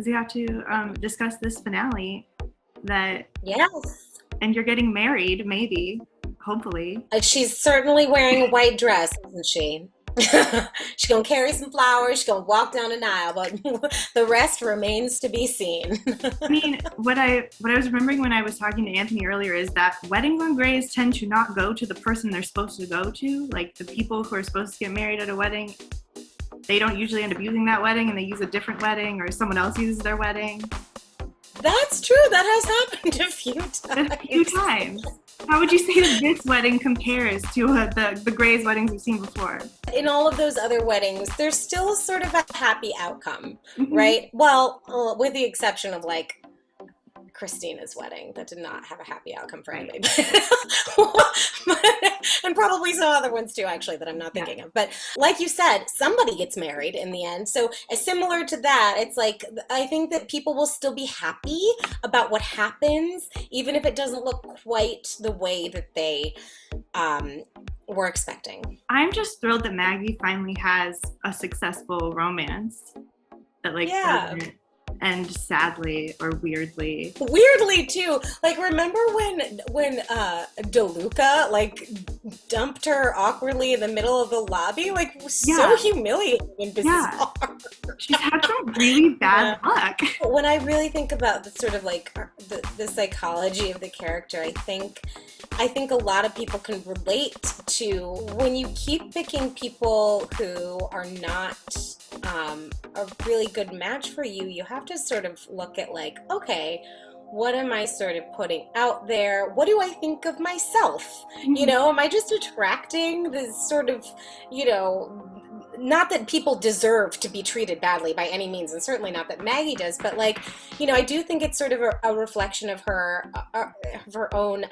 because we have to discuss this finale that, Yes. and you're getting married, maybe, hopefully. She's certainly wearing a white dress, isn't she? She's gonna carry some flowers, she's gonna walk down an aisle, but the rest remains to be seen. I mean, what I was remembering when I was talking to Anthony earlier is that weddings on Grays tend to not go to the person they're supposed to go to. Like, the people who are supposed to get married at a wedding, they don't usually end up using that wedding, and they use a different wedding, or someone else uses their wedding. That's true. That has happened a few times. A few times. How would you say that this wedding compares to the Grays weddings we've seen before? In all of those other weddings, there's still sort of a happy outcome, Mm-hmm. right? Well, with the exception of like Christina's wedding, that did not have a happy outcome for anybody. And probably some other ones too, actually, that I'm not thinking of. But like you said, somebody gets married in the end. So similar to that, it's like, I think that people will still be happy about what happens, even if it doesn't look quite the way that they were expecting. I'm just thrilled that Maggie finally has a successful romance that doesn't end sadly or weirdly. Weirdly too. Like, remember when DeLuca like dumped her awkwardly in the middle of the lobby? Like, it was so humiliating and bizarre. Yeah. She's had some really bad luck. When I really think about the sort of like the psychology of the character, I think a lot of people can relate to when you keep picking people who are not a really good match for you. You have to sort of look at like, okay, what am I sort of putting out there? What do I think of myself? Mm-hmm. You know, am I just attracting this sort of, you know, not that people deserve to be treated badly by any means, and certainly not that Maggie does, but like, you know, I do think it's sort of a reflection of her own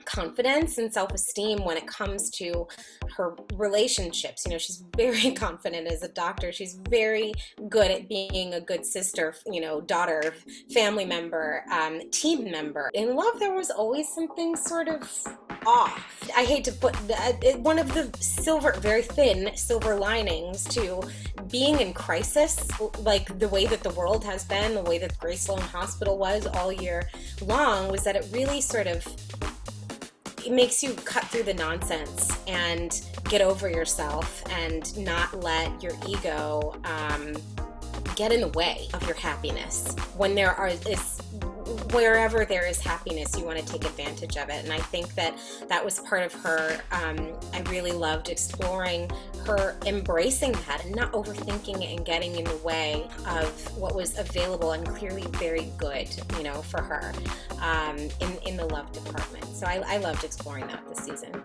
confidence and self-esteem when it comes to her relationships. You know, she's very confident as a doctor. She's very good at being a good sister, you know, daughter, family member, team member. In love, there was always something sort of off. I hate to put one of the very thin silver linings to being in crisis, like the way that the world has been, the way that Grace Sloan Hospital was all year long, was that it really sort of, it makes you cut through the nonsense and get over yourself and not let your ego get in the way of your happiness. When wherever there is happiness, you want to take advantage of it. And I think that was part of her. I really loved exploring her embracing that and not overthinking it and getting in the way of what was available and clearly very good, you know, for her in the love department. So I loved exploring that this season.